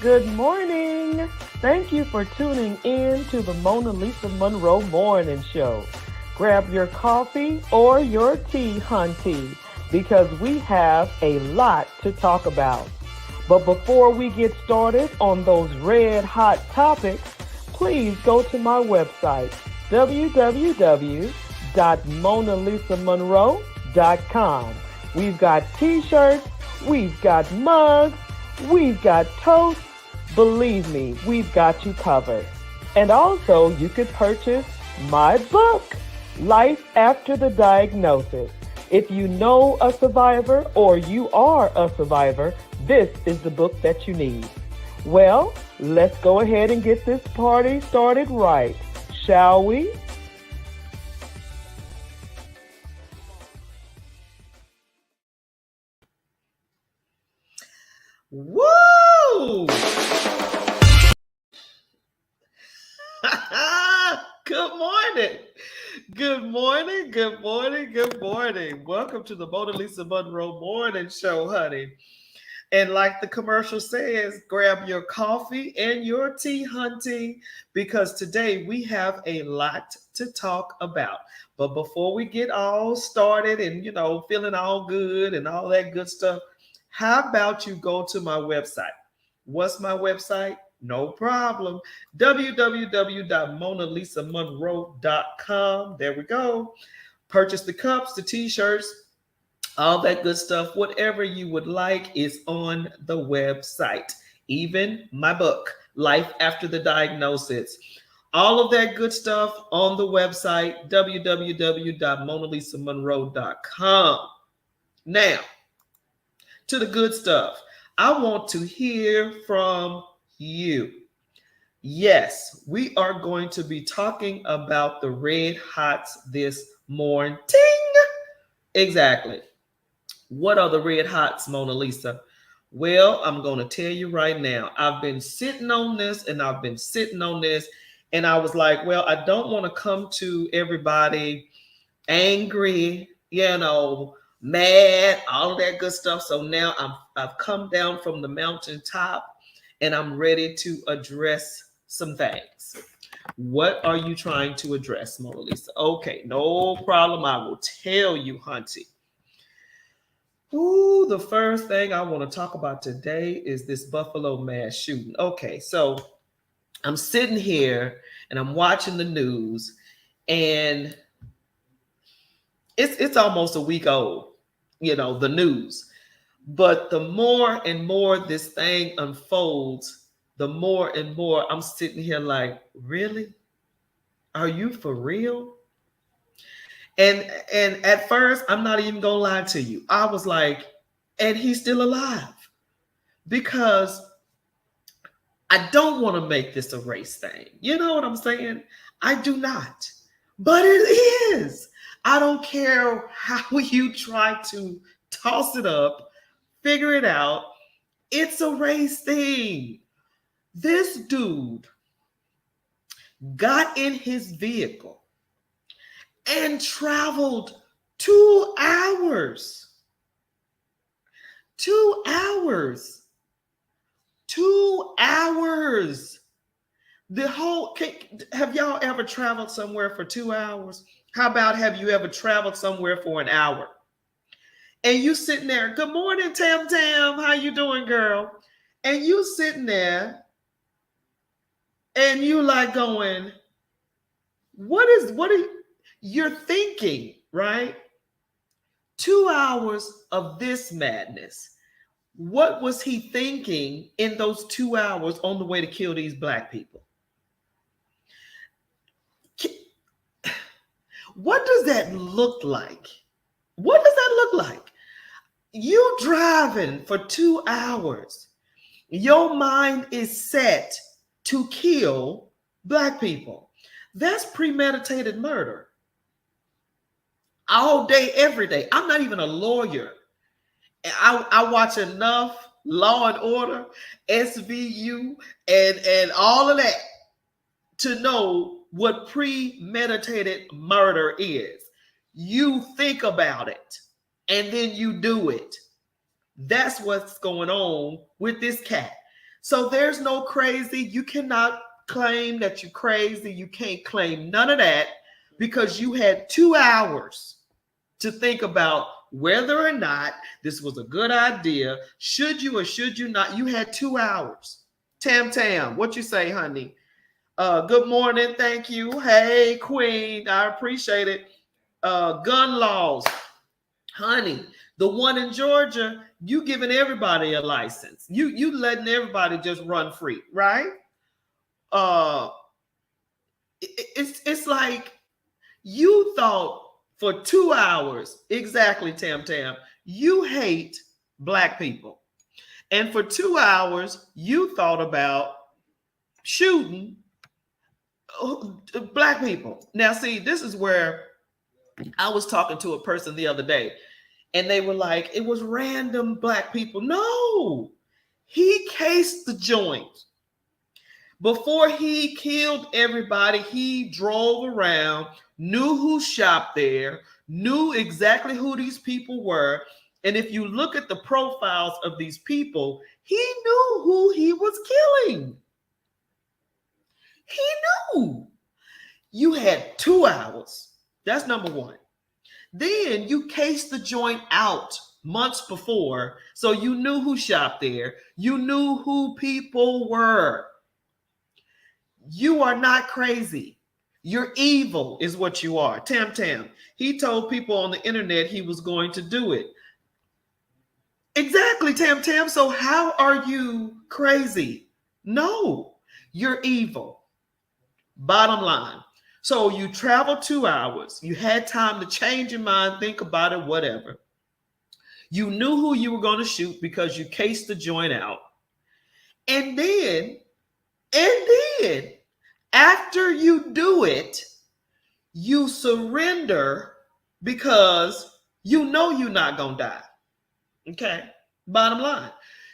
Good morning. Thank you for tuning in to the MonaLisa Monroe Morning Show. Grab your coffee or your tea, hunty, because we have a lot to talk about. But before we get started on those red hot topics, please go to my website, www.monalisamonroe.com. We've got t-shirts, we've got mugs, we've got toast. Believe me, we've got you covered. And also, you could purchase my book, Life After the Diagnosis. If you know a survivor or you are a survivor, this is the book that you need. Well, let's go ahead and get this party started right, shall we? Woo! Good morning. Good morning. Good morning. Good morning. Welcome to the MonaLisa Monroe Morning Show, honey. And like the commercial says, grab your coffee and your tea, hunty, because today we have a lot to talk about. But before we get all started and, feeling all good and all that good stuff, how about you go to my website? What's my website? No problem. www.monalisamonroe.com. There we go. Purchase the cups, the t-shirts, all that good stuff. Whatever you would like is on the website. Even my book, Life After the Diagnosis. All of that good stuff on the website, www.monalisamonroe.com. Now, to the good stuff. I want to hear from you. Yes, we are going to be talking about the red hots this morning. Exactly. What are the red hots, MonaLisa? Well, I'm going to tell you right now. I've been sitting on this and I've been sitting on this. And I was like, well, I don't want to come to everybody angry, mad, all of that good stuff. So now I've come down from the mountaintop and I'm ready to address some things. What are you trying to address, MonaLisa? Okay, no problem. I will tell you, hunty. Ooh, the first thing I want to talk about today is this Buffalo mass shooting. Okay, so I'm sitting here and I'm watching the news, and it's almost a week old, the news. But the more and more this thing unfolds, the more and more I'm sitting here like, really? Are you for real? And at first, I'm not even gonna lie to you. I was like, and he's still alive. Because I don't want to make this a race thing. You know what I'm saying? I do not. But it is. I don't care how you try to toss it up, figure it out. It's a race thing. This dude got in his vehicle and traveled 2 hours. 2 hours. 2 hours. Have y'all ever traveled somewhere for 2 hours? How about have you ever traveled somewhere for an hour? And you sitting there, good morning, Tam Tam. How you doing, girl? And you sitting there and you like going, what are you're thinking, right? 2 hours of this madness. What was he thinking in those 2 hours on the way to kill these Black people? What does that look like? What does that look like? You driving for 2 hours. Your mind is set to kill Black people. That's premeditated murder. All day, every day. I'm not even a lawyer. I watch enough Law and Order, SVU, and all of that to know what premeditated murder is. You think about it and then you do it. That's what's going on with this cat. So there's no crazy. You cannot claim that you're crazy. You can't claim none of that because you had 2 hours to think about whether or not this was a good idea. Should you or should you not? You had 2 hours. Tam Tam, what you say, honey? Good morning. Thank you. Hey, Queen. I appreciate it. Gun laws. Honey, the one in Georgia, you giving everybody a license. You letting everybody just run free, right? Uh it's like you thought for 2 hours, exactly, Tam Tam, you hate black people. And for 2 hours, you thought about shooting black people. Now, see, this is where I was talking to a person the other day, and they were like, it was random black people. No, he cased the joint. Before he killed everybody, he drove around, knew who shopped there, knew exactly who these people were. And if you look at the profiles of these people, he knew who he was killing. He knew. You had 2 hours. That's number one. Then you cased the joint out months before, so you knew who shopped there. You knew who people were. You are not crazy. You're evil is what you are. Tam Tam. He told people on the internet he was going to do it. Exactly, Tam Tam. So how are you crazy? No, you're evil. Bottom line. So you traveled 2 hours. You had time to change your mind, think about it, whatever. You knew who you were going to shoot because you cased the joint out. And then, after you do it, you surrender because you know you're not going to die. Okay? Bottom line.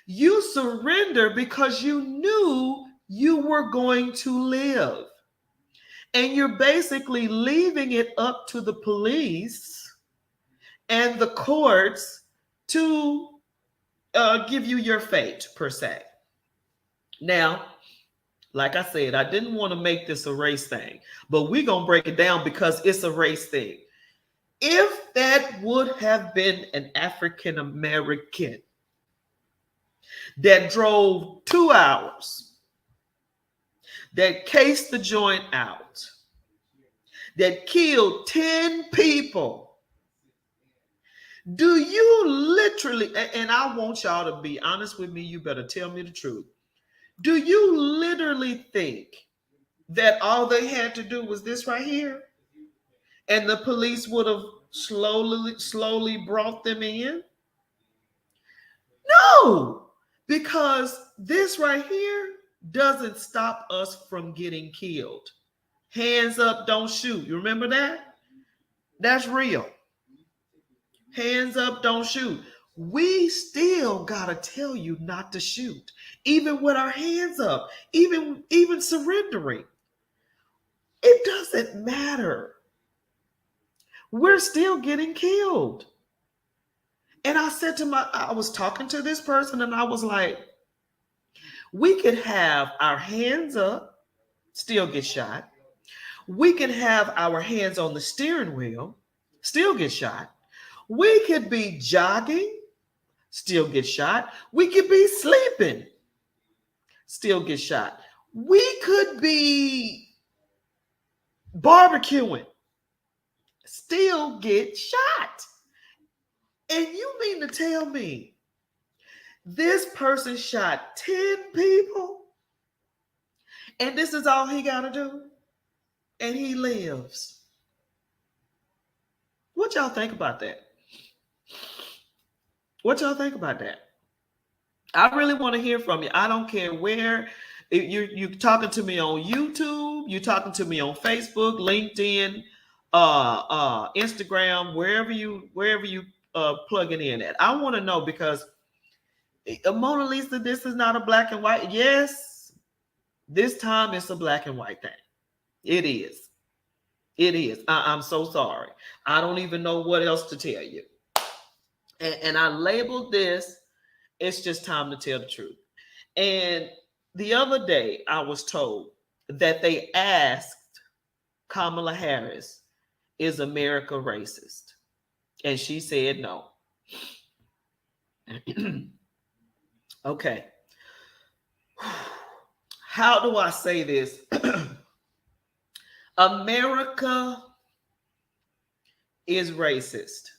You surrender because you knew you were going to live. And you're basically leaving it up to the police and the courts to give you your fate, per se. Now, like I said, I didn't want to make this a race thing, but we're going to break it down because it's a race thing. If that would have been an African American that drove 2 hours, that cased the joint out, that killed 10 people, do you literally, and I want y'all to be honest with me, you better tell me the truth. Do you literally think that all they had to do was this right here? And the police would have slowly brought them in? No, because this right here doesn't stop us from getting killed. Hands up, don't shoot. You remember that? That's real. Hands up, don't shoot. We still gotta tell you not to shoot, even with our hands up, even surrendering. It doesn't matter. We're still getting killed. And I was talking to this person and I was like, we could have our hands up, still get shot. We can have our hands on the steering wheel, still get shot. We could be jogging, still get shot. We could be sleeping, still get shot. We could be barbecuing, still get shot. And you mean to tell me this person shot 10 people and this is all he got to do? And he lives. What y'all think about that? What y'all think about that? I really want to hear from you. I don't care where. You're talking to me on YouTube, you're talking to me on Facebook, LinkedIn, Instagram, wherever you plug it in at. I want to know because MonaLisa, this is not a black and white. Yes, this time it's a black and white thing. It is. It is. I'm so sorry. I don't even know what else to tell you. And I labeled this, it's just time to tell the truth. And the other day, I was told that they asked Kamala Harris, is America racist? And she said no. Okay. How do I say this? America is racist.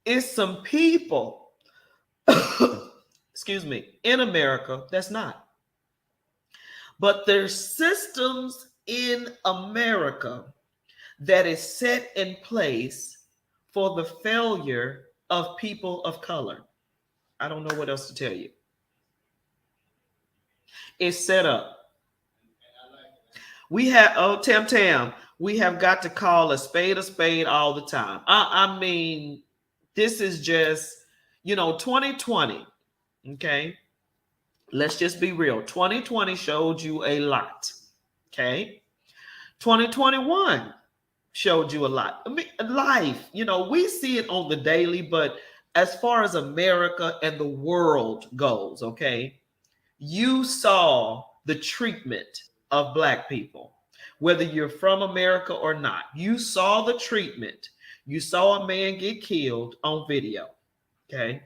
It's some people, excuse me, in America that's not. But there's systems in America that is set in place for the failure of people of color. I don't know what else to tell you. It's set up. We have, oh, Tam, we have got to call a spade all the time. I mean, this is just, 2020. Okay. Let's just be real. 2020 showed you a lot. Okay. 2021 showed you a lot. I mean, life, we see it on the daily, but as far as America and the world goes, okay, you saw the treatment of Black people, whether you're from America or not. You saw the treatment. You saw a man get killed on video, okay?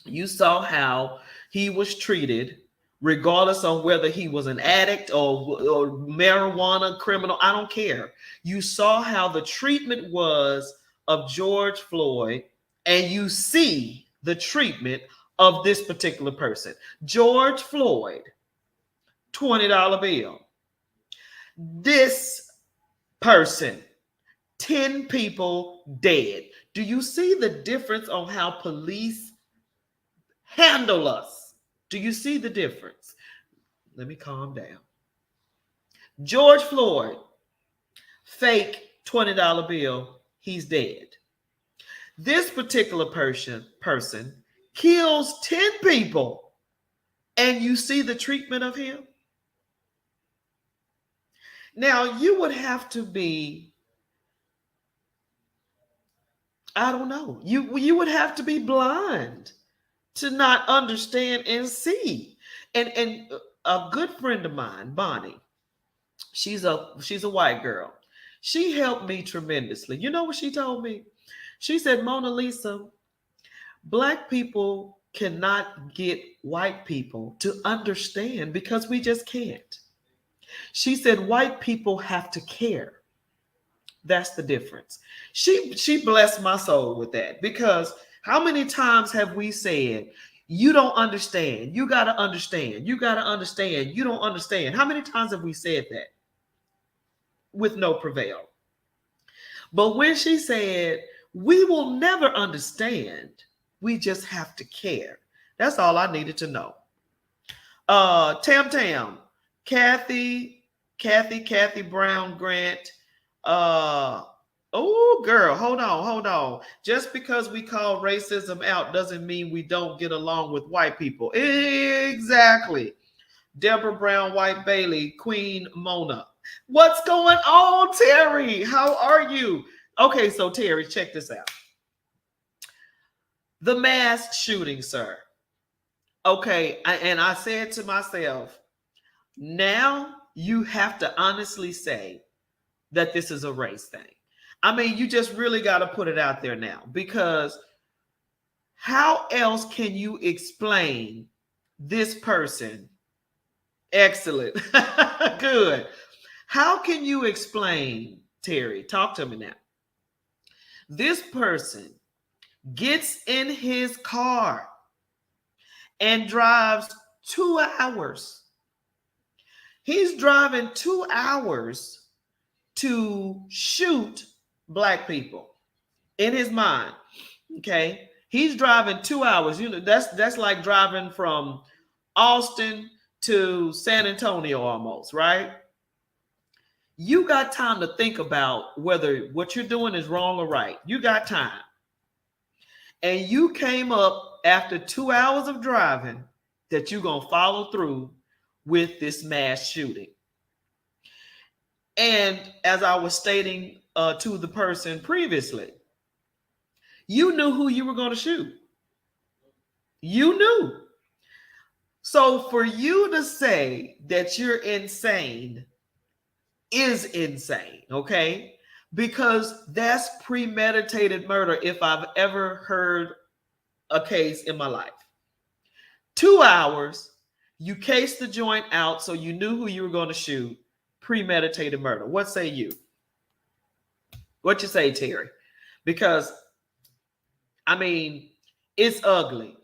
You saw how he was treated, regardless of whether he was an addict or marijuana criminal. I don't care. You saw how the treatment was of George Floyd, and you see the treatment of this particular person. George Floyd, $20 bill. This person, 10 people dead. Do you see the difference on how police handle us? Do you see the difference? Let me calm down. George Floyd, fake $20 bill, he's dead. This particular person kills 10 people, and you see the treatment of him. Now, you would have to be, I don't know, you would have to be blind to not understand and see. And a good friend of mine, Bonnie, she's a white girl. She helped me tremendously. You know what she told me? She said, MonaLisa, Black people cannot get white people to understand because we just can't. She said, white people have to care. That's the difference. She blessed my soul with that, because how many times have we said, you don't understand, you got to understand, you got to understand, you don't understand? How many times have we said that with no prevail? But when she said, we will never understand, we just have to care. That's all I needed to know. Tam, Kathy Brown Grant. Oh, girl, hold on. Just because we call racism out doesn't mean we don't get along with white people. Exactly. Deborah Brown White Bailey, Queen Mona. What's going on, Terry? How are you? Okay, so Terry, check this out. The mass shooting, sir. Okay, and I said to myself, now you have to honestly say that this is a race thing. I mean, you just really got to put it out there now, because how else can you explain this person? Excellent. Good. How can you explain, Terry? Talk to me now. This person gets in his car and drives 2 hours. He's driving 2 hours to shoot Black people in his mind. Okay. He's driving 2 hours. That's like driving from Austin to San Antonio almost, right? You got time to think about whether what you're doing is wrong or right. You got time. And you came up after 2 hours of driving that you're going to follow through with this mass shooting. And as I was stating to the person previously, you knew who you were going to shoot. You knew. So for you to say that you're insane is insane, okay? Because that's premeditated murder if I've ever heard a case in my life. 2 hours, you cased the joint out so you knew who you were going to shoot. Premeditated murder. What say you? What you say, Terry? Because, I mean, it's ugly.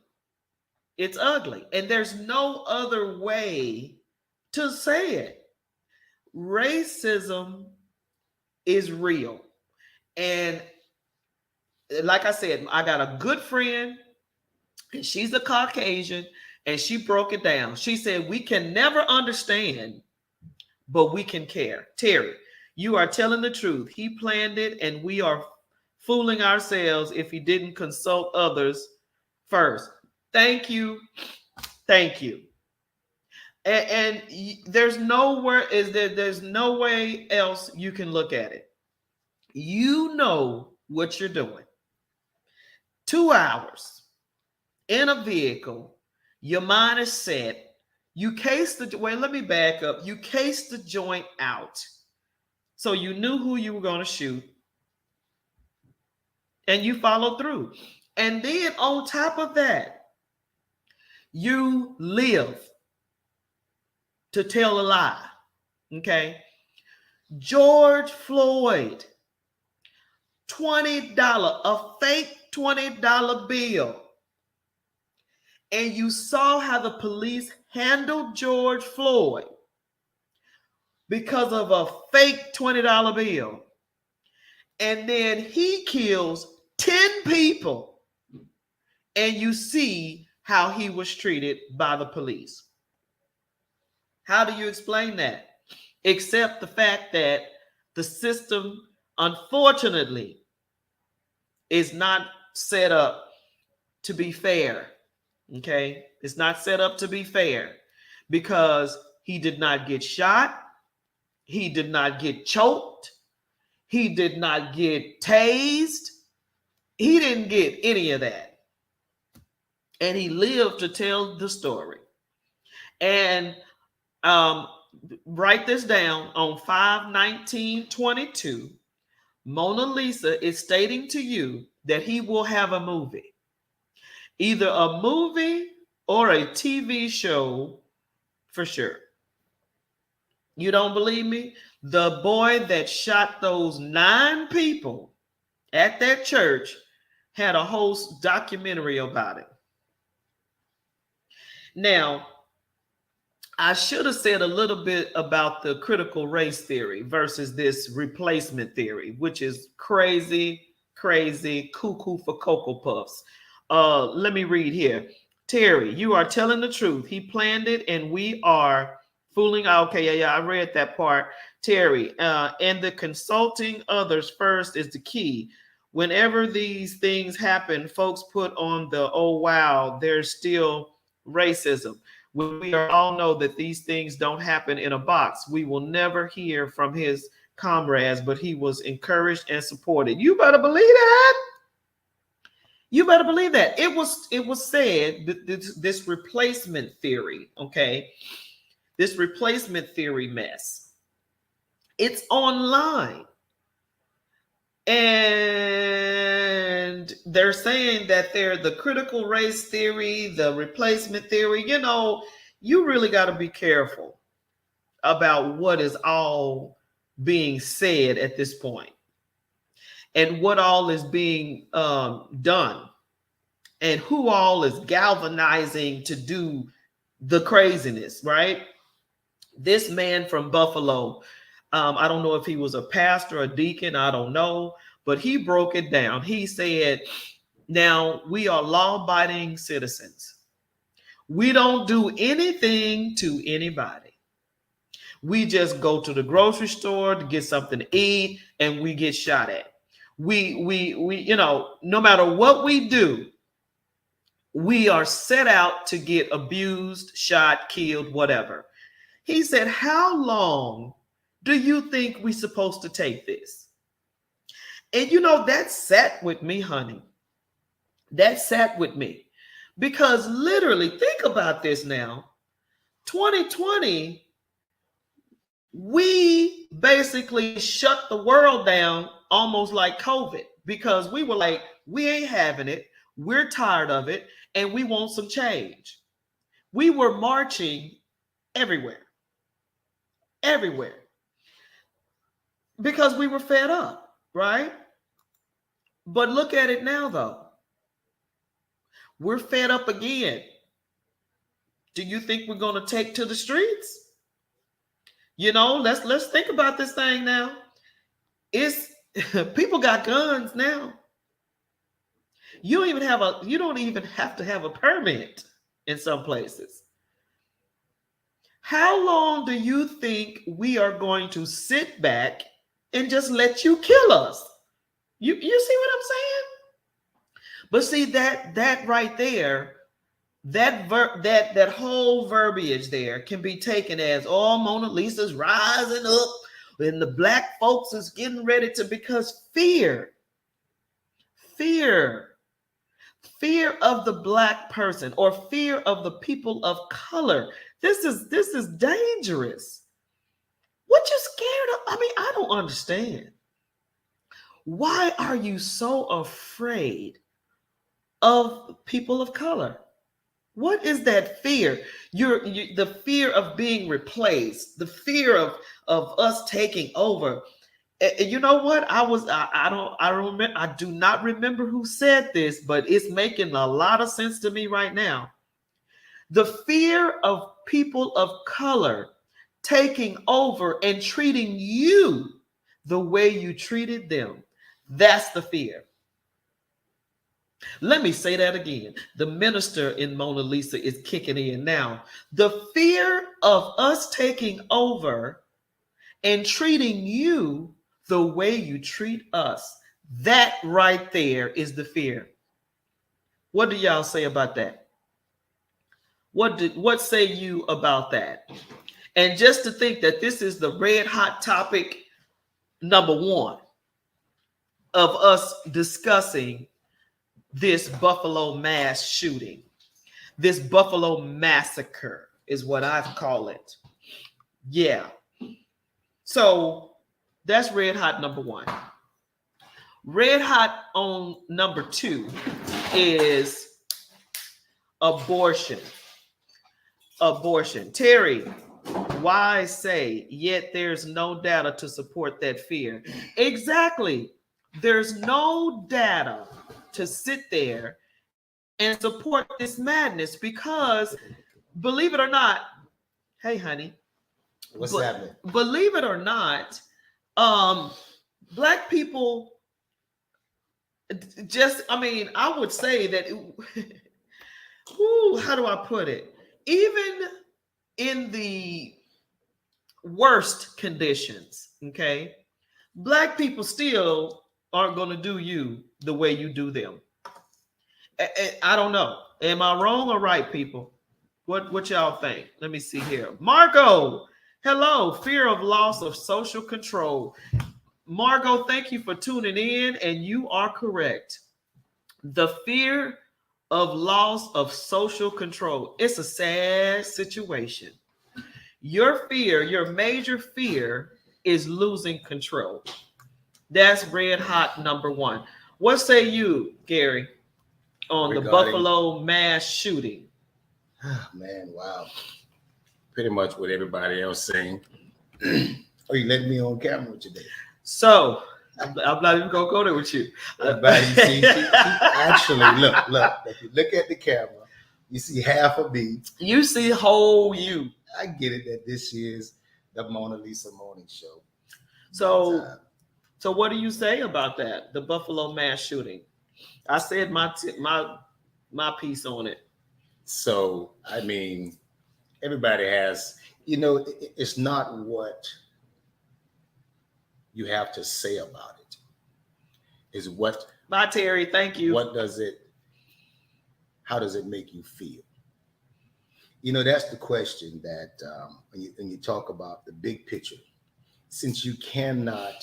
It's ugly. And there's no other way to say it. Racism is real. And like I said, I got a good friend, and she's a Caucasian, and she broke it down. She said, we can never understand, but we can care. Terry, you are telling the truth. He planned it, and we are fooling ourselves if he didn't consult others first. Thank you. Thank you. And there's there's no way else you can look at it. You know what you're doing. 2 hours in a vehicle, your mind is set. You case the wait, let me back up. You cased the joint out. So you knew who you were going to shoot. And you followed through. And then on top of that, you live to tell a lie. Okay. George Floyd, $20, a fake $20 bill. And you saw how the police handled George Floyd because of a fake $20 bill. And then he kills 10 people. And you see how he was treated by the police. How do you explain that? Except the fact that the system, unfortunately, is not set up to be fair. Okay? It's not set up to be fair because he did not get shot. He did not get choked. He did not get tased. He didn't get any of that. And he lived to tell the story. And write this down on 5/19/22. MonaLisa is stating to you that he will have a movie. Either a movie or a TV show for sure. You don't believe me? The boy that shot those 9 people at that church had a whole documentary about it. Now, I should have said a little bit about the critical race theory versus this replacement theory, which is crazy, cuckoo for Cocoa Puffs. Let me read here. Terry, you are telling the truth. He planned it and we are fooling. Okay, yeah, I read that part. Terry, and the consulting others first is the key. Whenever these things happen, folks put on the, oh, wow, there's still racism. We all know that these things don't happen in a box. We will never hear from his comrades, but he was encouraged and supported. You better believe that. You better believe that. It was said that this replacement theory, okay, this replacement theory mess, it's online. And they're saying that they're the critical race theory, the replacement theory. You know, you really got to be careful about what is all being said at this point and what all is being done and who all is galvanizing to do the craziness, right? This man from Buffalo, I don't know if he was a pastor, a deacon, I don't know, but he broke it down. He said, now we are law-abiding citizens. We don't do anything to anybody. We just go to the grocery store to get something to eat and we get shot at. We you know, no matter what we do, we are set out to get abused, shot, killed, whatever. He said, how long do you think we're supposed to take this? And you know, that sat with me, honey. That sat with me Because literally, think about this now. 2020, we basically shut the world down almost like COVID because we were like, we ain't having it. We're tired of it and we want some change. We were marching everywhere, everywhere because we were fed up, right? But look at it now, though. We're fed up again. Do you think we're going to take to the streets? You know, let's think about this thing now. It's people got guns now. You don't even have to have a permit in some places. How long do you think we are going to sit back and just let you kill us? You see what I'm saying? But see that right there, that whole verbiage there can be taken as, oh, MonaLisa's rising up and the black folks is getting ready to, because fear of the black person or fear of the people of color. This is dangerous. What you scared of? I mean, I don't understand. Why are you so afraid of people of color? What is that fear? The fear of being replaced, the fear of us taking over. You know what? I do not remember who said this, but it's making a lot of sense to me right now. The fear of people of color taking over and treating you the way you treated them. That's the fear. Let me say that again. The minister in MonaLisa is kicking in now. The fear of us taking over and treating you the way you treat us. That right there is the fear. What do y'all say about that? What say you about that? And just to think that this is the red hot topic number one of us discussing this Buffalo mass shooting, this Buffalo massacre is what I call it. Yeah. So that's red hot number one. Red hot on number two is abortion. Abortion. Terry, why say, yet there's no data to support that fear? Exactly. There's no data to sit there and support this madness because, believe it or not, hey, honey. What's happening? Believe it or not, black people just, I mean, I would say that, how do I put it? Even in the worst conditions, okay, black people still aren't going to do you the way you do them. I don't know. Am I wrong or right, people? What y'all think? Let me see here. Margot, hello. Fear of loss of social control. Margot, thank you for tuning in, and you are correct. The fear of loss of social control. It's a sad situation. Your fear, your major fear is losing control. That's red hot number one. What say you, Gary, on the Buffalo mass shooting? Man, wow. Pretty much what everybody else saying. Oh, you letting me on camera today? So, I'm not even going to go there with you. Everybody see, actually, look. If you look at the camera, you see half of me. You see whole you. I get it that this is the MonaLisa morning show. So what do you say about that? The Buffalo mass shooting. I said my piece on it. So, I mean, everybody has, it's not what you have to say about it. Is what. Bye, Terry. Thank you. How does it make you feel? That's the question that when you talk about the big picture, since you cannot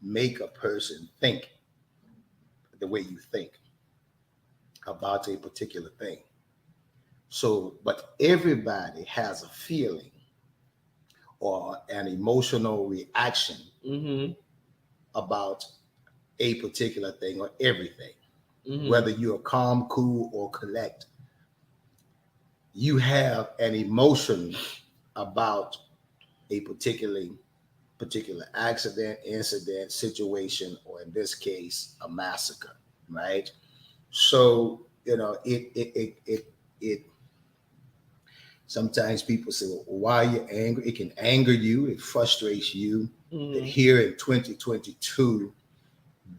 make a person think the way you think. about a particular thing. So, but everybody has a feeling or an emotional reaction Mm-hmm. about a particular thing or everything. Mm-hmm. Whether you're calm, cool, or collect, you have an emotion about a particular accident, incident, situation, or in this case, a massacre, right? So, it sometimes people say, well, why are you angry? It can anger you, it frustrates you. That here in 2022,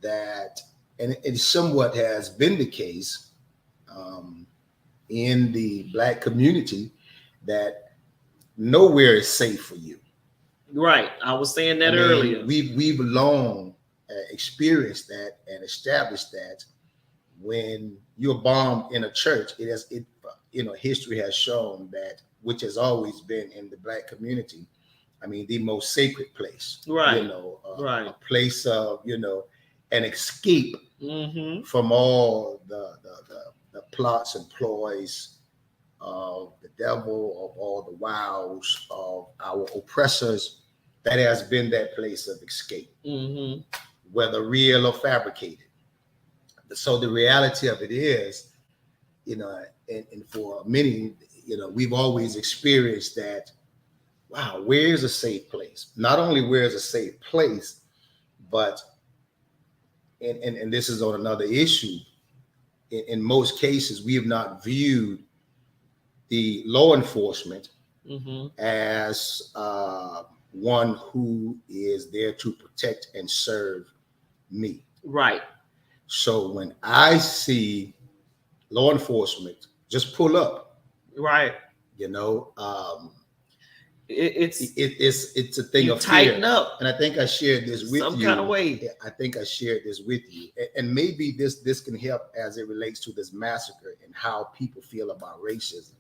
that, and it somewhat has been the case um, in the Black community, that nowhere is safe for you. Right. I was saying that I mean, earlier. we've long experienced that and established that when you're bombed in a church, history has shown that, which has always been in the Black community. I mean, the most sacred place, Right. A place of, an escape from all the plots and ploys of the devil, of all the wiles of our oppressors. That has been that place of escape, whether real or fabricated. So the reality of it is, and for many, we've always experienced that. Wow, where's a safe place? Not only where's a safe place, but and this is on another issue. In most cases, we have not viewed the law enforcement as one who is there to protect and serve me. Right. So when I see law enforcement just pull up, right, it's a thing of tighten fear. up, and I think I shared this with some you. kind of way. I think I shared this with you, and maybe this can help as it relates to this massacre and how people feel about racism,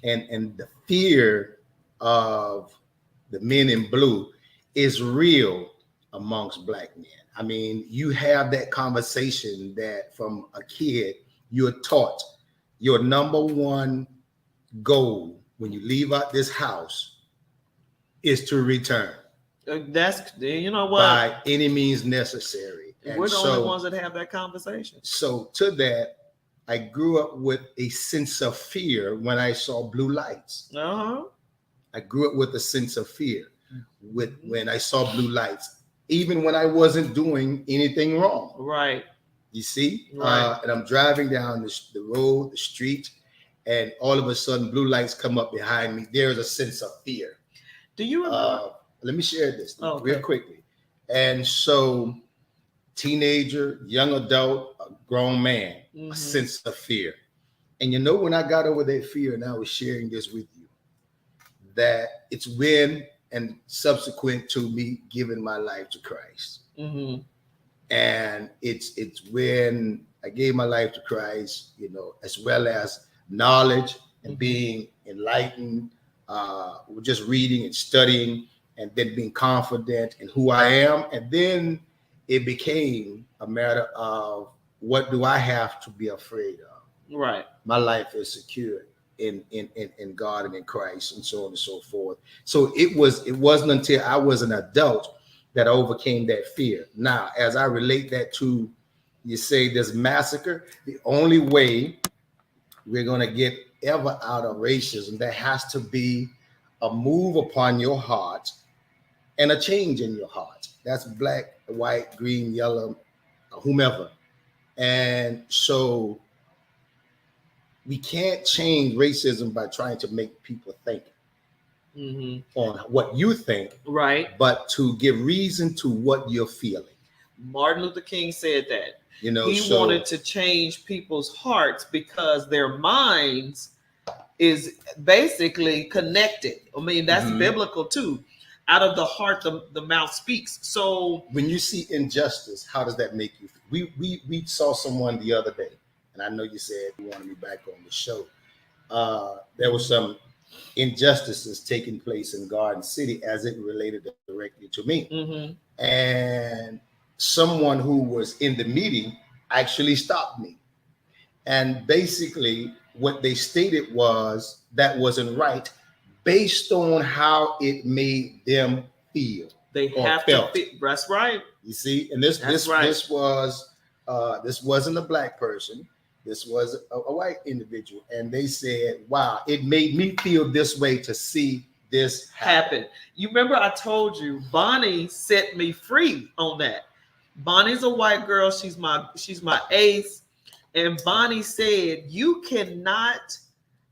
and the fear of the men in blue is real amongst Black men. I mean, you have that conversation that from a kid you're taught your number one goal when you leave out this house is to return. That's, you know what? By any means necessary. And we're the only ones that have that conversation. So to that, I grew up with a sense of fear when I saw blue lights. I grew up with a sense of fear when I saw blue lights, even when I wasn't doing anything wrong. Right. You see? Right. And I'm driving down the road, the street, and all of a sudden blue lights come up behind me. There's a sense of fear. Do you remember? Let me share this real quickly. And so, teenager, young adult, a grown man, a sense of fear. And when I got over that fear, and I was sharing this with you, that it's when and subsequent to me giving my life to Christ. And it's when I gave my life to Christ, as well as knowledge and being enlightened, just reading and studying, and then being confident in who I am. And then it became a matter of, what do I have to be afraid of? Right. My life is secure in God and in Christ, and so on and so forth. So it wasn't until I was an adult that I overcame that fear. Now, as I relate that to, you say, this massacre, the only way we're going to get ever out of racism, there has to be a move upon your heart and a change in your heart. That's black, white, green, yellow, whomever. And so we can't change racism by trying to make people think on what you think, right? But to give reason to what you're feeling. Martin Luther King said that. He wanted to change people's hearts because their minds is basically connected. I mean, that's biblical too. Out of the heart, the mouth speaks. So when you see injustice, how does that make you feel? We saw someone the other day, and I know you said you wanted me back on the show. There was some injustices taking place in Garden City as it related directly to me. And someone who was in the meeting actually stopped me And basically, what they stated was that wasn't right based on how it made them feel. They have to fit. That's right. You see, and this wasn't a black person. This was a white individual, and they said, "Wow, it made me feel this way to see this happen." You remember I told you Bonnie set me free on that. Bonnie's a white girl. She's my ace, and Bonnie said, "You cannot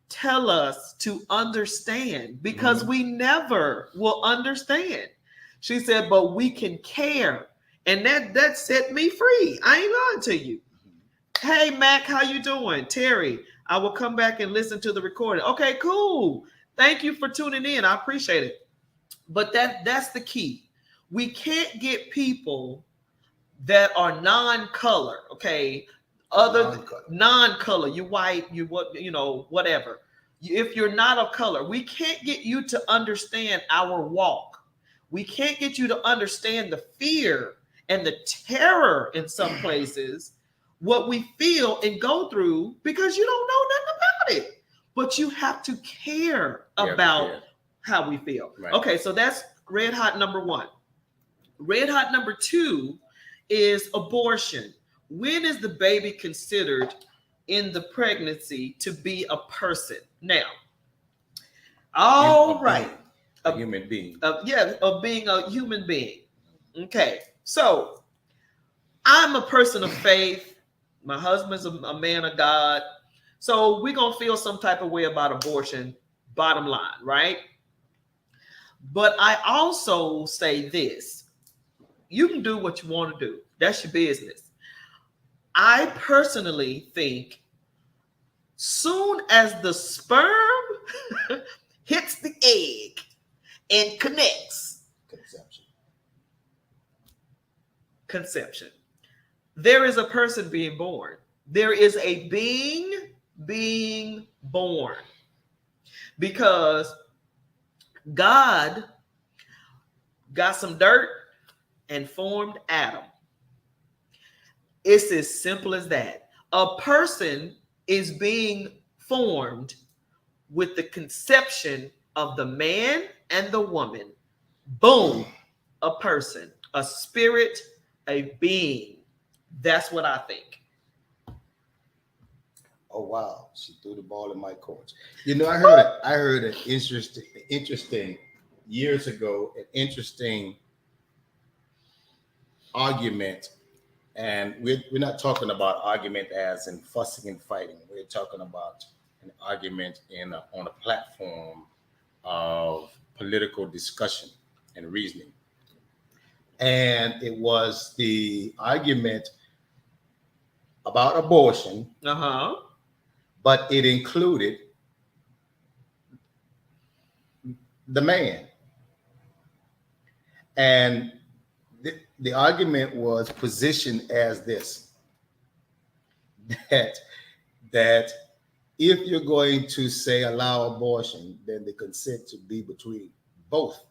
tell us to understand because we never will understand." She said, "But we can care," and that set me free. I ain't lying to you. Hey, Mac, how you doing? Terry, I will come back and listen to the recording. Okay, cool. Thank you for tuning in. I appreciate it. But that's the key. We can't get people that are non-color, okay? Non-color. You white, whatever. If you're not of color, we can't get you to understand our walk. We can't get you to understand the fear and the terror in some places, what we feel and go through, because you don't know nothing about it. But you have to care about how we feel. Right. Okay, so that's red hot number 1. Red hot number 2 is abortion. When is the baby considered in the pregnancy to be a person? Now, a human being. Of being a human being. Okay, so I'm a person of faith. My husband's a man of God. So we're going to feel some type of way about abortion, bottom line, right? But I also say this. You can do what you want to do. That's your business. I personally think soon as the sperm hits the egg and connects, conception, there is a person being born. There is a being born, because God got some dirt and formed Adam. It's as simple as that. A person is being formed with the conception of the man and the woman. Boom, a person, a spirit, a being. That's what I think. Oh wow, she threw the ball in my court. I heard an interesting years ago, an interesting argument, and we're not talking about argument as in fussing and fighting. We're talking about an argument on a platform of political discussion and reasoning. And it was the argument about abortion, but it included the man. And the argument was positioned as this, that if you're going to say allow abortion, then the consent to be between both.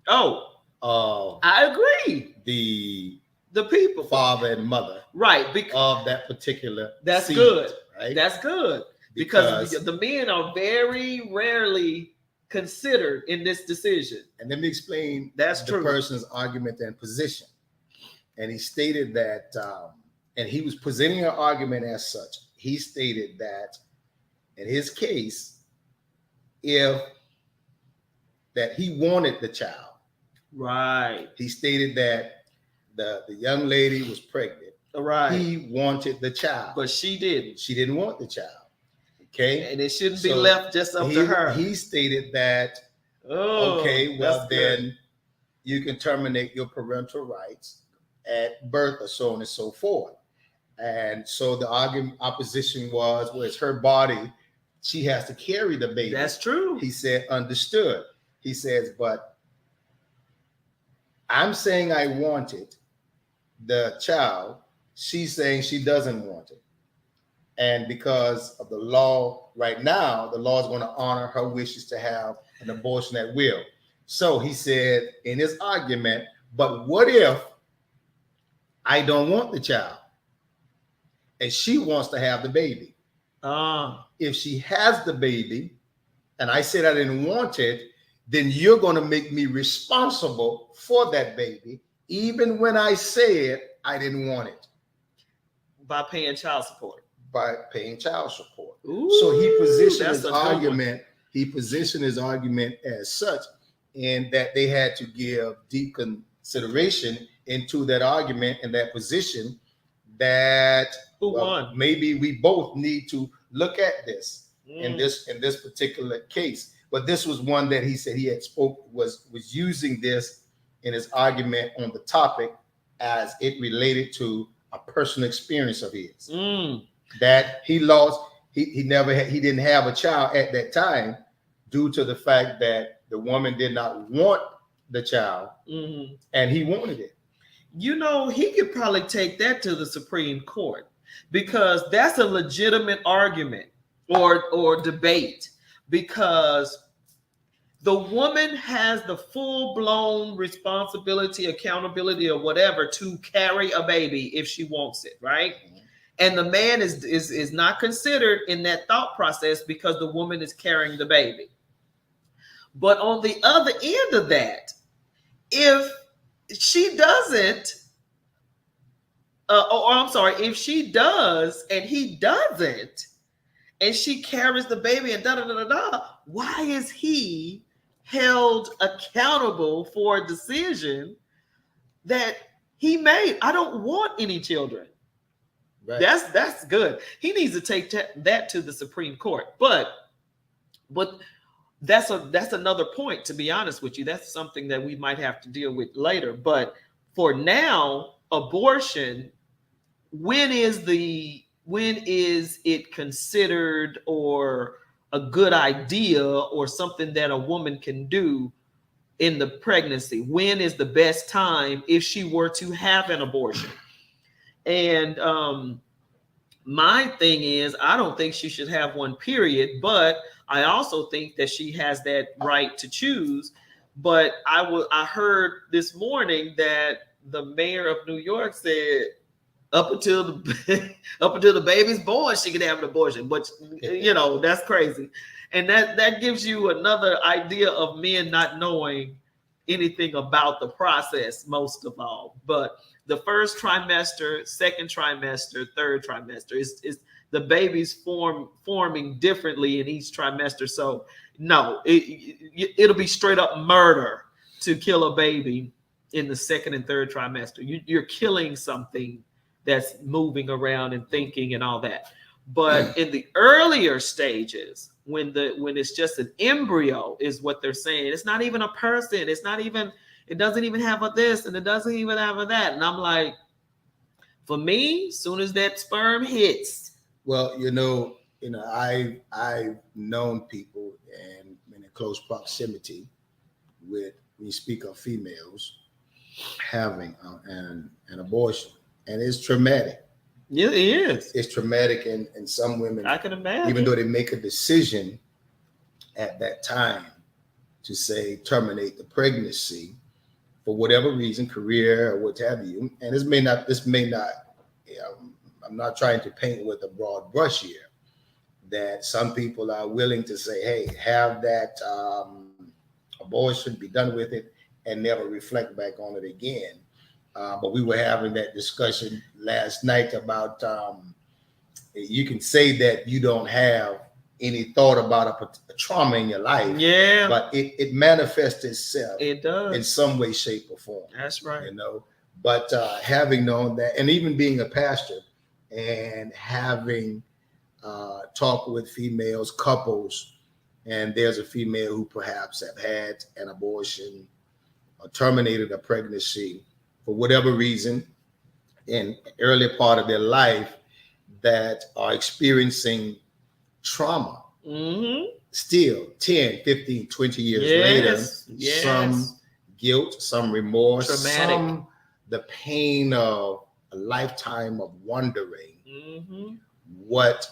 I agree. The people, father and mother, right? Of that particular. That's seed, good. Right? That's good because the men are very rarely considered in this decision. And let me explain the person's argument and position. And he stated that, and he was presenting an argument as such. He stated that in his case, that he wanted the child. Right. He stated that the young lady was pregnant. Right. He wanted the child. But she didn't. She didn't want the child. Okay. And it shouldn't be left just up to her. He stated that, then you can terminate your parental rights at birth or so on and so forth. And so the opposition was, well, it's her body. She has to carry the baby. That's true. He said, understood. He says, but I'm saying I wanted the child. She's saying she doesn't want it. And because of the law right now, the law is going to honor her wishes to have an abortion at will. So he said in his argument, but what if I don't want the child and she wants to have the baby? If she has the baby and I said I didn't want it, then you're going to make me responsible for that baby, even when I said I didn't want it. By paying child support. By paying child support. Ooh, so he positioned his argument as such, in that they had to give deep consideration into that argument and that position, that maybe we both need to look at this in this particular case. But this was one that he said he had was using this in his argument on the topic as it related to a personal experience of his, that he lost. He didn't have a child at that time due to the fact that the woman did not want the child, and he wanted it. You know, he could probably take that to the Supreme Court, because that's a legitimate argument or debate, because the woman has the full-blown responsibility, accountability, or whatever to carry a baby if she wants it, right? And the man is not considered in that thought process because the woman is carrying the baby. But on the other end of that, if she doesn't, if she does and he doesn't, and she carries the baby and why is he held accountable for a decision that he made? I don't want any children. Right. That's good. He needs to take that to the Supreme Court. But that's another point, to be honest with you. That's something that we might have to deal with later. But for now, abortion, when is it considered or a good idea or something that a woman can do in the pregnancy? When is the best time if she were to have an abortion? And my thing is, I don't think she should have one, period. But I also think that she has that right to choose. But I heard this morning that the mayor of New York said up until the baby's born, she could have an abortion. But you know, that's crazy. And that gives you another idea of men not knowing anything about the process, most of all. But the first trimester, second trimester, third trimester is the baby's forming differently in each trimester. So no, it'll be straight up murder to kill a baby in the second and third trimester. You're killing something that's moving around and thinking and all that. But in the earlier stages, when it's just an embryo, is what they're saying. It's not even a person. It doesn't even have a this and it doesn't even have a that. And I'm like, for me, as soon as that sperm hits. Well, I've known people and in close proximity with, when you speak of females having an abortion, and it's traumatic. Yeah, it is. It's traumatic, and some women, I can imagine, even though they make a decision at that time to say terminate the pregnancy for whatever reason, career or what have you, and this may not, I'm not trying to paint with a broad brush here, that some people are willing to say, hey, have that abortion, be done with it, and never reflect back on it again. But we were having that discussion last night about you can say that you don't have any thought about a trauma in your life. Yeah. But it manifests itself. It does. In some way, shape, or form. That's right. But having known that, and even being a pastor and having talked with females, couples, and there's a female who perhaps have had an abortion or terminated a pregnancy for whatever reason in early part of their life, that are experiencing trauma still 10, 15, 20 years later. Some guilt, some remorse, traumatic. Some the pain of a lifetime of wondering what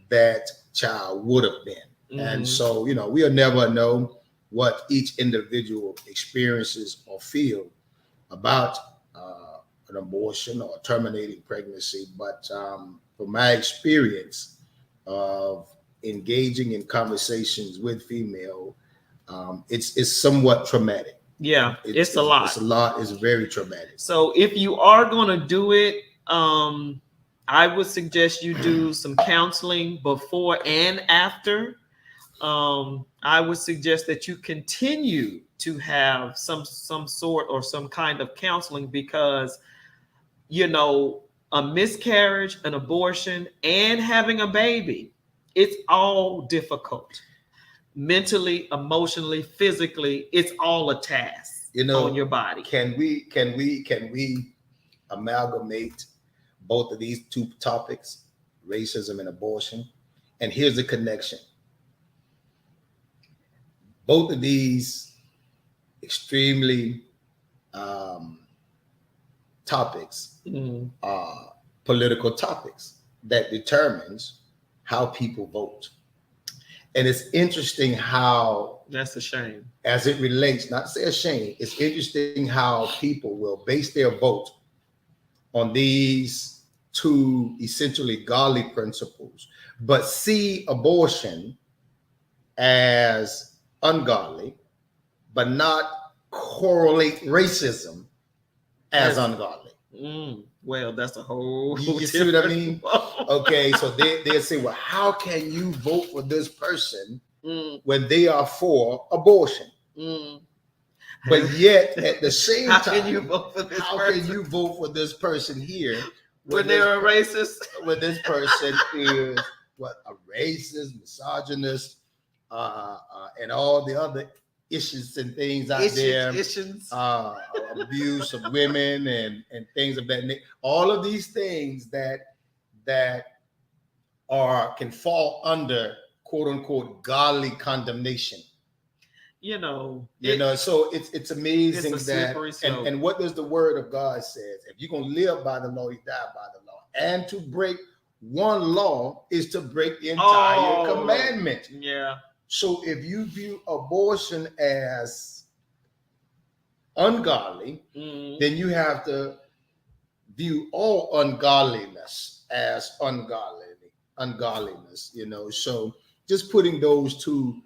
that child would have been. And so, we'll never know what each individual experiences or feel about an abortion or terminating pregnancy. But from my experience of engaging in conversations with female, it's somewhat traumatic. Yeah, it's a lot. It's a lot. It's very traumatic. So if you are going to do it, I would suggest you do some counseling before and after. I would suggest that you continue to have some sort or some kind of counseling, because a miscarriage, an abortion, and having a baby, it's all difficult. Mentally, emotionally, physically, it's all a task on your body. Can we amalgamate both of these two topics, racism and abortion? And here's the connection. Both of these extremely topics are political topics that determines how people vote. And it's interesting how... That's a shame. As it relates, not to say a shame, it's interesting how people will base their vote on these two essentially godly principles, but see abortion as ungodly, but not correlate racism as ungodly. Well, that's a whole... You see what I mean? Okay, so they'll say, well, how can you vote for this person when they are for abortion? But yet, at the same time, how can you vote for this person? Can you vote for this person here when they're a racist? When this person is a racist, misogynist, and all the other issues and things out there, abuse of women and things of that nature. All of these things that can fall under quote unquote godly condemnation. So it's amazing and what does the word of God says? If you're gonna live by the law, you die by the law. And to break one law is to break the entire commandment. Yeah. So if you view abortion as ungodly, then you have to view all ungodliness as ungodliness. So just putting those two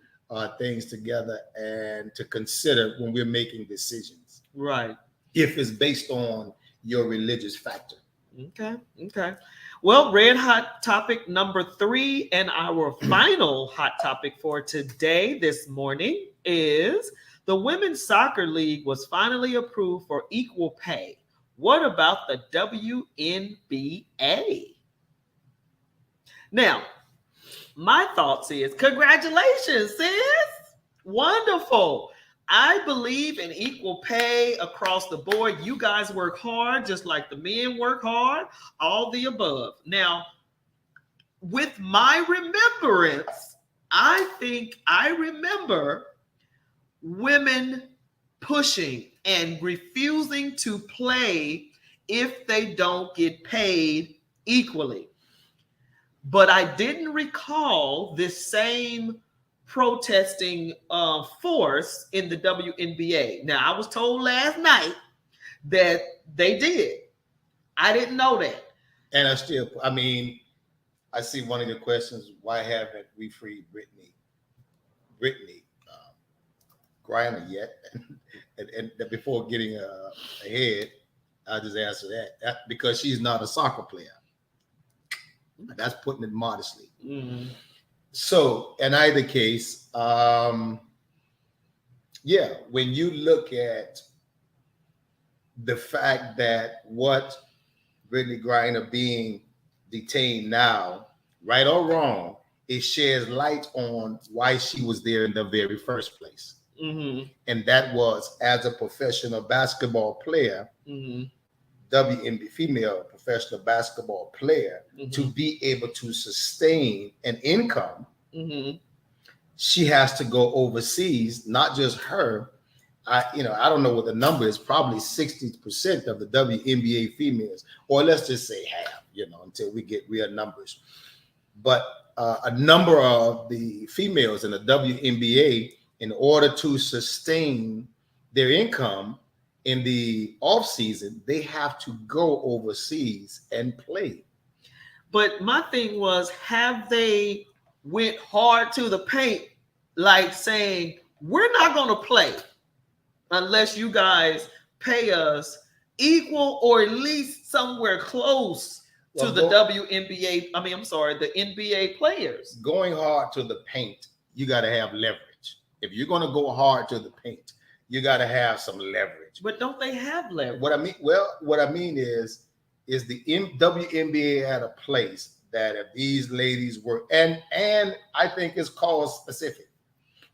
things together and to consider when we're making decisions, right? If it's based on your religious factor. Okay. Well, red hot topic number 3 and our final hot topic for today, this morning, is the Women's Soccer League was finally approved for equal pay. What about the WNBA? Now, my thoughts is, congratulations, sis. Wonderful. I believe in equal pay across the board. You guys work hard, just like the men work hard, all the above. Now, with my remembrance, I think I remember women pushing and refusing to play if they don't get paid equally. But I didn't recall this same protesting force in the WNBA. Now, I was told last night that they did. I didn't know that. And I see one of your questions, why haven't we freed Brittany Griner yet? and before getting ahead, I'll just answer that. Because she's not a soccer player. That's putting it modestly. Mm-hmm. So in either case, when you look at the fact that what Brittany Griner being detained now, right or wrong, it sheds light on why she was there in the very first place. Mm-hmm. And that was as a professional basketball player, WNBA, female professional basketball player, to be able to sustain an income, she has to go overseas. Not just her. I don't know what the number is. Probably 60% of the WNBA females, or let's just say half. Until we get real numbers. But a number of the females in the WNBA, in order to sustain their income in the off season, they have to go overseas and play. But my thing was, have they went hard to the paint, like saying, we're not going to play unless you guys pay us equal or at least somewhere close to the WNBA. I mean, I'm sorry, the NBA players. Going hard to the paint, you got to have leverage. If you're going to go hard to the paint, you got to have some leverage. But don't they have leverage? What I mean is the WNBA at a place that if these ladies were, and I think it's cause specific,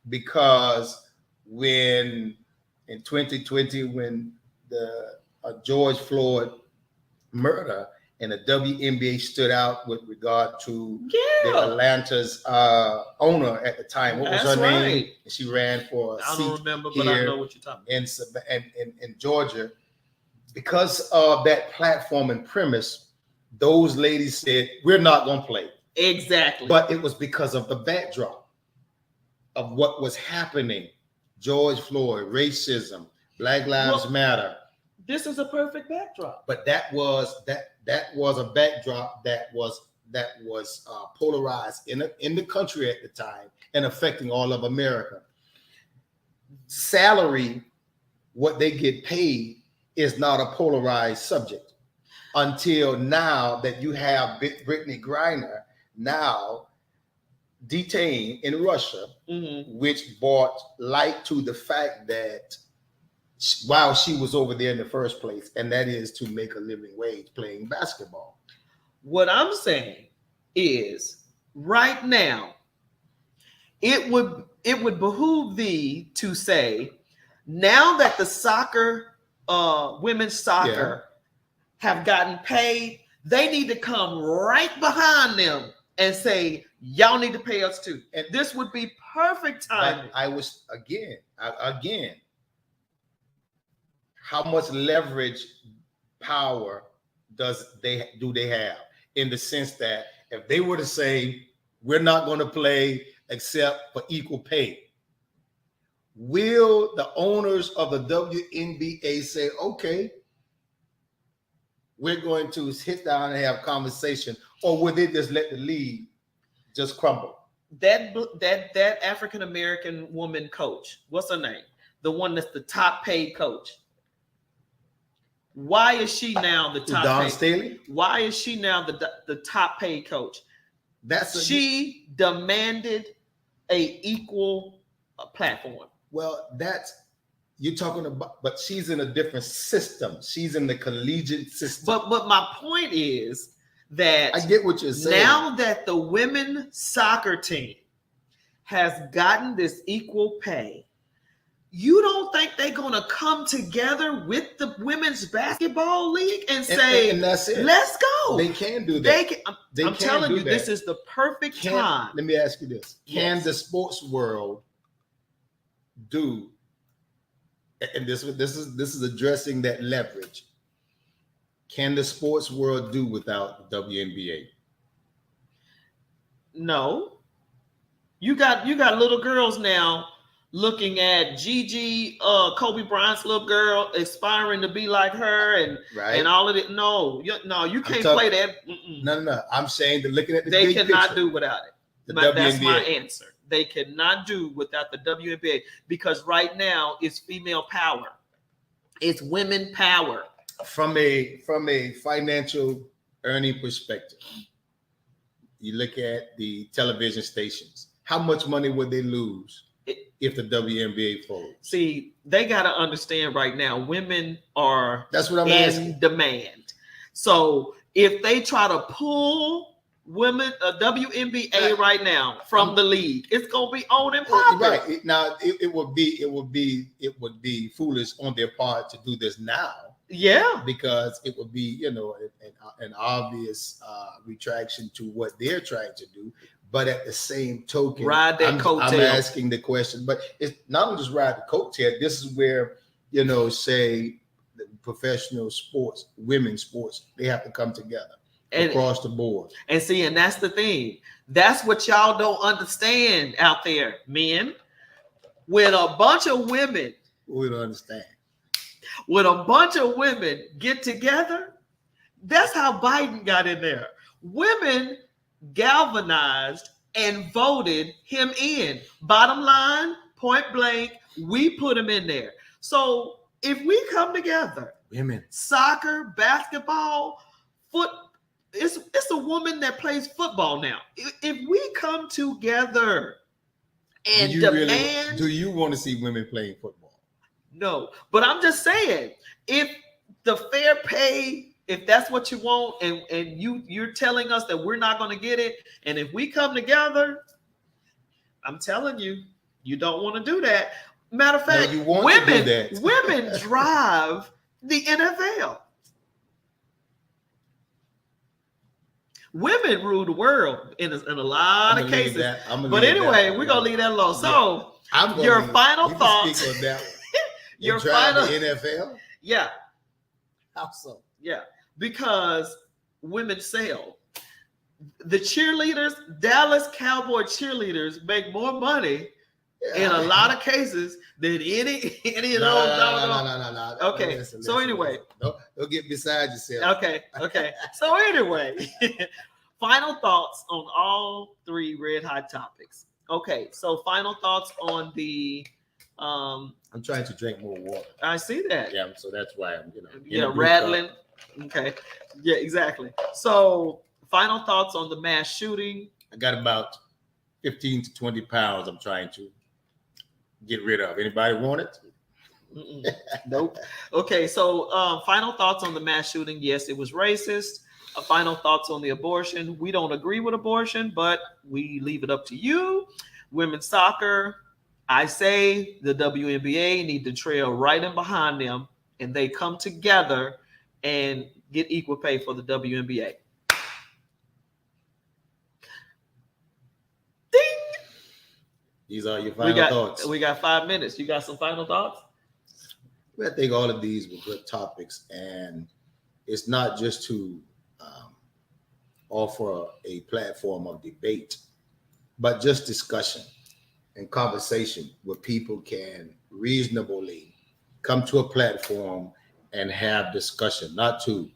because when in 2020, when the George Floyd murder and the WNBA stood out with regard to the Atlanta's owner at the time. What was her name? And she ran for a seat. I don't remember, but I know what you're talking about. In Georgia. Because of that platform and premise, those ladies said, we're not going to play. Exactly. But it was because of the backdrop of what was happening. George Floyd, racism, Black Lives Matter. This is a perfect backdrop. But that was a backdrop that was polarized in the country at the time and affecting all of America. Salary, what they get paid, is not a polarized subject until now that you have Brittany Griner now detained in Russia, which brought light to the fact that while she was over there in the first place, and that is to make a living wage playing basketball. What I'm saying is right now, it would behoove thee to say, now that the women's soccer have gotten paid, they need to come right behind them and say, y'all need to pay us too. And this would be perfect timing. I was again, how much leverage power do they have, in the sense that if they were to say, we're not going to play except for equal pay, will the owners of the WNBA say, okay, we're going to sit down and have conversation, or will they just let the league just crumble? That African-American woman coach, what's her name? The one that's the top paid coach. Why is she now the top Dawn paid? Staley? Why is she now the top paid coach? She demanded a equal platform. Well, you're talking about, but she's in a different system. She's in the collegiate system. But my point is that I get what you're saying. Now that the women's soccer team has gotten this equal pay, you don't think they're going to come together with the women's basketball league and say, and that's it. Let's go. They can do that. I'm telling you, this is the perfect time. Let me ask you this. Can the sports world do, and this is addressing that leverage, can the sports world do without the WNBA? No. You got little girls now looking at Gigi, Kobe Bryant's little girl, aspiring to be like her, and all of it. No, you can't play that. No. I'm saying that looking at the they big cannot picture, do without it. That's my answer. They cannot do without the WNBA, because right now it's female power, it's women power. From a financial earning perspective, you look at the television stations. How much money would they lose if the WNBA folds? See, they got to understand right now, women are in demand. So if they try to pull women, WNBA right now from the league, it's gonna be on and popping. Right now, it would be foolish on their part to do this now. Yeah, because it would be, an obvious retraction to what they're trying to do. But at the same token, ride that coattail. I'm asking the question, but it's not only just ride the coattail. This is where, say, the professional sports, women's sports, they have to come together across the board. And see, and that's the thing. That's what y'all don't understand out there, men. When a bunch of women, we don't understand. When a bunch of women get together That's how Biden got in there. Women galvanized and voted him in. Bottom line, point blank, we put him in there. So if we come together, women, soccer, basketball, it's a woman that plays football now. If we come together and demand, do you want to see women playing football? No, but I'm just saying, if the fair pay, if that's what you want, and you're telling us that we're not going to get it, and if we come together, I'm telling you, you don't want to do that. Matter of fact, no, women drive the NFL. Women rule the world in a lot of cases. But anyway, we're going to leave that alone. So, your final thoughts. Speak on that one. Your final the NFL? Yeah. How so? Yeah. Because women sell. The cheerleaders, Dallas Cowboy cheerleaders, make more money in a lot of cases than any of those. No. Okay. So anyway, don't get beside yourself. Okay. So anyway, final thoughts on all three red hot topics. Okay. So final thoughts on the. I'm trying to drink more water. I see that. Yeah. So that's why I'm rattling. Okay. Yeah. Exactly. So final thoughts on the mass shooting. I got about 15 to 20 pounds I'm trying to get rid of. Anybody want it? Nope. Okay, so final thoughts on the mass shooting. Yes, it was racist. Final thoughts on the abortion. We don't agree with abortion, but we leave it up to you. Women's soccer. I say the WNBA need to trail right in behind them, and they come together and get equal pay for the WNBA. These are your final thoughts. We got 5 minutes. You got some final thoughts? I think all of these were good topics, and it's not just to offer a platform of debate, but just discussion and conversation where people can reasonably come to a platform and have discussion, not to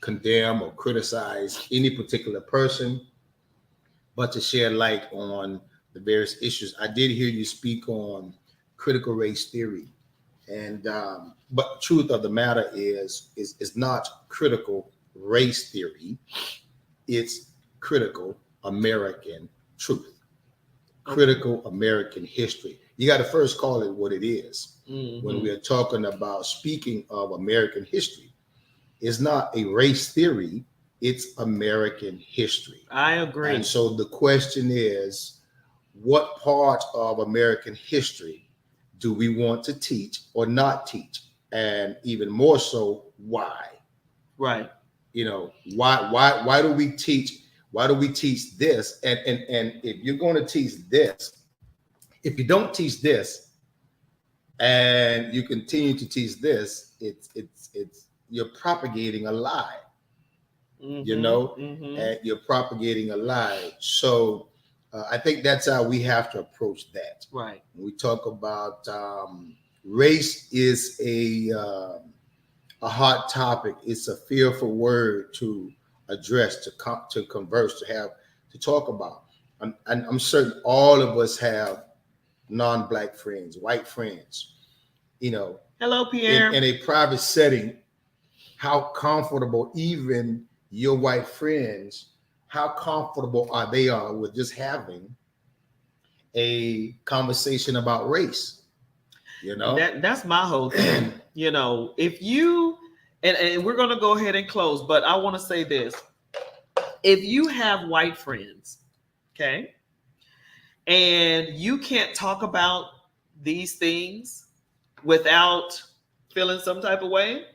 condemn or criticize any particular person, but to shed light on the various issues. I did hear you speak on critical race theory, and but truth of the matter is not critical race theory. It's critical American truth, critical American history. You got to first call it what it is. Mm-hmm. When we are talking about speaking of American history, it's not a race theory. It's American history. I agree. And so the question is, what part of American history do we want to teach or not teach? And even more so, why? Right. You know, why do we teach? Why do we teach this? And if you're going to teach this, if you don't teach this and you continue to teach this, it's you're propagating a lie. Mm-hmm, you know, and you're propagating a lie. So I think that's how we have to approach that. Right. When we talk about race is a hot topic. It's a fearful word to address, to converse, to talk about. I'm certain all of us have non-Black friends, white friends. You know, hello, Pierre. In a private setting, how comfortable even your white friends, how comfortable are they with just having a conversation about race? You know, that's my whole thing. You know, if you and we're gonna go ahead and close, but I want to say this: if you have white friends, okay, and you can't talk about these things without feeling some type of way,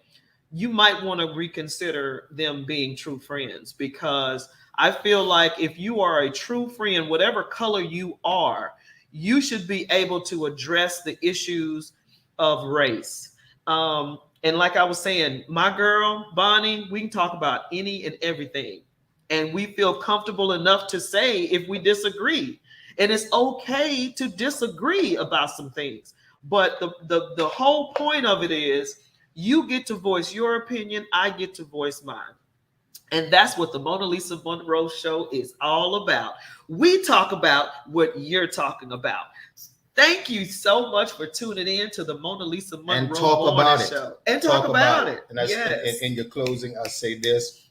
you might want to reconsider them being true friends, because I feel like if you are a true friend, whatever color you are, you should be able to address the issues of race. And like I was saying, my girl, Bonnie, we can talk about any and everything. And we feel comfortable enough to say if we disagree. And it's okay to disagree about some things. But the whole point of it is you get to voice your opinion. I get to voice mine. And that's what the MonaLisa Monroe show is all about. We talk about what you're talking about. Thank you so much for tuning in to the MonaLisa Monroe and talk about it. show. And talk about it. And yes. in your closing, I say this,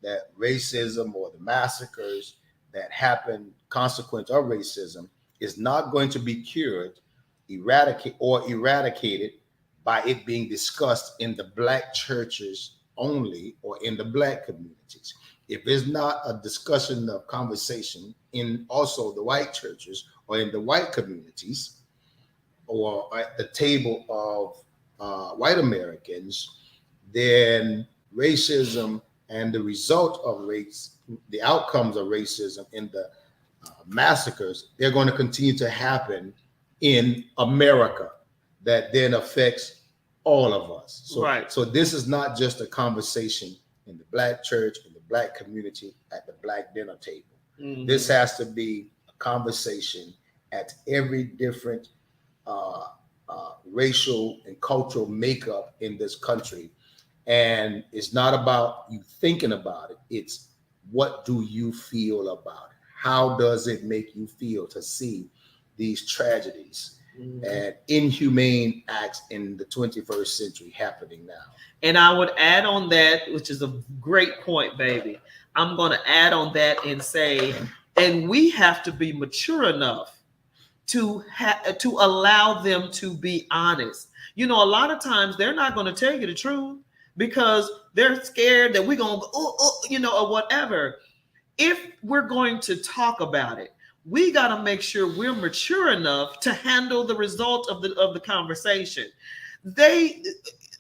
that racism or the massacres that happen, consequence of racism, is not going to be cured, eradicated by it being discussed in the Black churches only or in the Black communities. If there's not a discussion of conversation in also the white churches or in the white communities or at the table of white Americans, then racism and the result of race, the outcomes of racism in the massacres, they're going to continue to happen in America that then affects all of us. So, right. So this is not just a conversation in the Black church, in the Black community, at the Black dinner table. Mm-hmm. This has to be a conversation at every different racial and cultural makeup in this country. And it's not about you thinking about it. It's what do you feel about it? How does it make you feel to see these tragedies and inhumane acts in the 21st century happening now? And I would add on that, which is a great point, baby. I'm going to add on that and say, and we have to be mature enough to allow them to be honest. You know, a lot of times they're not going to tell you the truth because they're scared that we're going to go, or whatever. If we're going to talk about it, we got to make sure we're mature enough to handle the result of the conversation.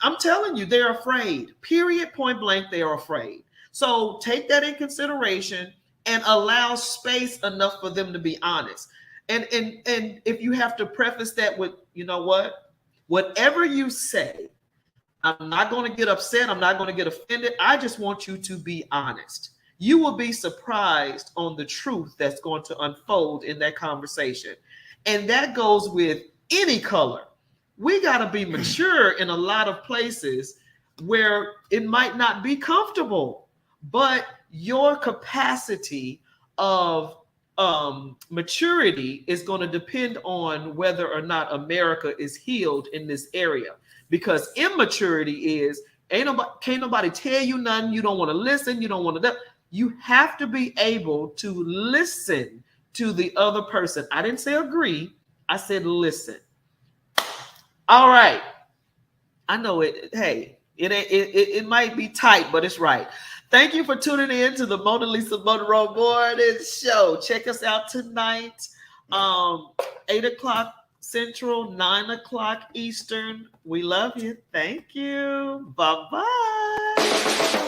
I'm telling you, they're afraid. Period, point blank, they are afraid. So take that in consideration and allow space enough for them to be honest. And if you have to preface that with, you know what, whatever you say, I'm not going to get upset. I'm not going to get offended. I just want you to be honest. You will be surprised on the truth that's going to unfold in that conversation. And that goes with any color. We got to be mature in a lot of places where it might not be comfortable, but your capacity of maturity is going to depend on whether or not America is healed in this area. Because immaturity is can't nobody tell you nothing. You don't want to listen. You don't want to. You have to be able to listen to the other person. I didn't say agree. I said listen. All right. I know it. Hey, it might be tight, but it's right. Thank you for tuning in to the MonaLisa Monroe Morning Show. Check us out tonight, 8 o'clock Central, 9 o'clock Eastern. We love you. Thank you. Bye-bye.